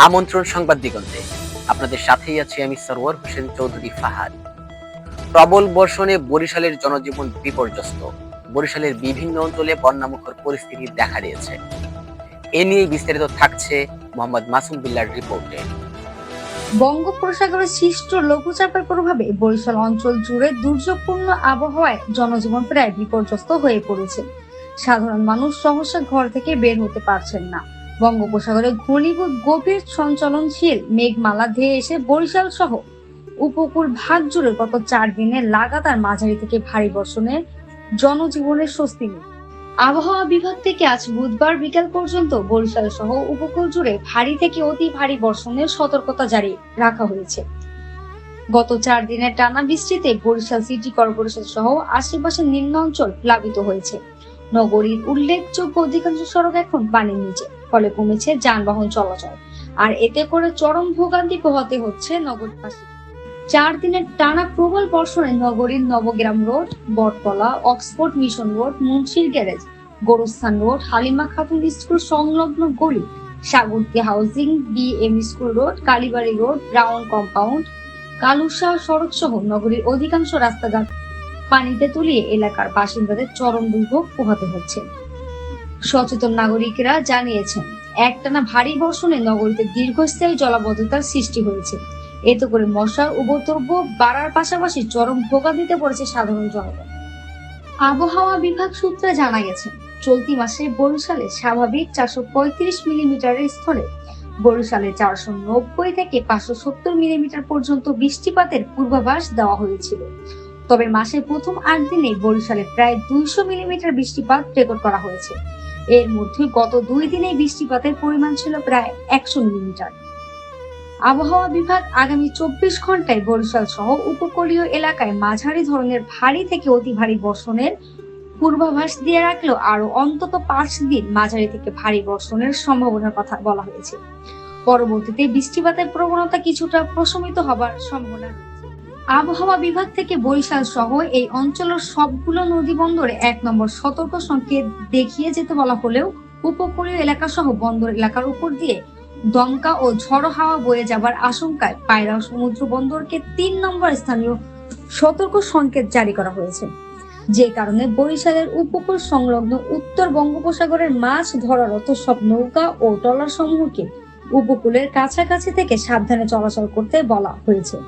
আমন্ত্রণ সংবাদ দিগন্তে আপনাদের সাথেই আছি আমি সরওয়ার হোসেন চৌধুরী ফাহাদ। প্রবল বর্ষণে বরিশালের জনজীবন বিপর্যস্ত। বরিশালের বিভিন্ন অঞ্চলে বন্যামুখর পরিস্থিতি দেখা দিয়েছে। এ নিয়ে বিস্তারিত থাকছে মোহাম্মদ মাসুম বিল্লাহর রিপোর্টে। বঙ্গোপসাগরে সৃষ্ট লঘুচাপের প্রভাবে বরিশাল অঞ্চল জুড়ে দুর্যোগপূর্ণ আবহাওয়ায় জনজীবন প্রায় বিপর্যস্ত হয়ে পড়েছে। সাধারণ মানুষ সহসা ঘর থেকে বের হতে পারছেন না। বঙ্গোপসাগরে ঘনীভূত গভীর সঞ্চালনশীল মেঘমালা ধেয়ে এসে বরিশাল সহ উপকূল ভাগ জুড়ে গত 4 দিনে লাগাতার মাঝারি থেকে ভারী বর্ষণে জনজীবনের স্বস্তি নেই। আবহাওয়া বিভাগ থেকে আজ বুধবার বিকাল পর্যন্ত বরিশাল সহ উপকূল জুড়ে ভারী থেকে অতি ভারী বর্ষণের সতর্কতা জারি রাখা হয়েছে। গত 4 দিনের টানা বৃষ্টিতে বরিশাল সিটি কর্পোরেশন সহ আশেপাশের নিম্ন অঞ্চল প্লাবিত হয়েছে। নগরীর উল্লেখযোগ্য অধিকাংশ সড়ক এখন পানির নিচে, ফলে কমেছে যানবাহন চলাচল, আর এতে করে চরম ভোগান্তি পোহাতে হচ্ছে নগরবাসী। 4 দিনের টানা প্রবল বর্ষণে নগরীর Nabagram road, Battala, Oxford mission road, মুন্সির গ্যারেজ, গোরস্থান রোড, হালিমা খাতুন স্কুল সংলগ্ন গলি, Sagardi housing, BM school road, Kalibari road, Brown compound, Kalushah সড়ক সহ নগরীর অধিকাংশ রাস্তাঘাট পানিতে তলিয়ে এলাকার বাসিন্দাদের চরম দুর্ভোগ পোহাতে হচ্ছে। সচেতন নাগরিকরা জানিয়েছেন, একটানা ভারী বর্ষণে নগরীতে দীর্ঘস্থায়ী জলাবদ্ধতার সৃষ্টি হয়েছে। এতে করে মশার উপদ্রব বাড়ার পাশাপাশি চরম ভোগান্তিতে পড়েছে সাধারণ জনগণ। আবহাওয়া বিভাগ সূত্রে জানা গেছে, চলতি মাসে বরিশালে স্বাভাবিক 435 মিলিমিটারের স্তরে বরিশালে 490 থেকে 570 মিলিমিটার পর্যন্ত বৃষ্টিপাতের পূর্বাভাস দেওয়া হয়েছিল। তবে মাসের প্রথম 8 দিনে বরিশালে প্রায় 200 মিলিমিটার বৃষ্টিপাত রেকর্ড করা হয়েছে। এর মধ্যে গত 2 দিনে বৃষ্টিপাতের পরিমাণ ছিল প্রায় 100 মিলিমিটার। আবহাওয়া বিভাগ আগামী 24 ঘন্টায় বরিশাল সহ উপকূলীয় এলাকায় মাঝারি ধরনের ভারী থেকে অতি ভারী বর্ষণের পূর্বাভাস দিয়ে রাখলেও আরো অন্তত 5 দিন মাঝারি থেকে ভারী বর্ষণের সম্ভাবনার কথা বলা হয়েছে। পরবর্তীতে বৃষ্টিপাতের প্রবণতা কিছুটা প্রশমিত হবার সম্ভাবনা রয়েছে। আবহাওয়া বিভাগ থেকে বরিশাল সহ এই অঞ্চলের সবগুলো নদী বন্দরে 1 নম্বর সতর্ক সংকেত দেখিয়ে যেতে বলা হলেও উপকূলীয় এলাকা সহ বন্দর এলাকার উপর দিয়ে দমকা ও ঝড়ো হাওয়া বয়ে যাবার আশঙ্কায় পায়রা সমুদ্র বন্দরকে 3 নম্বর স্থানীয় সতর্ক সংকেত জারি করা হয়েছে। যে কারণে বরিশালের উপকূল সংলগ্ন উত্তর বঙ্গোপসাগরের মাছ ধরারত সব নৌকা ও ট্রলার সমূহকে উপকূলের কাছাকাছি থেকে সাবধানে চলাচল করতে বলা হয়েছে।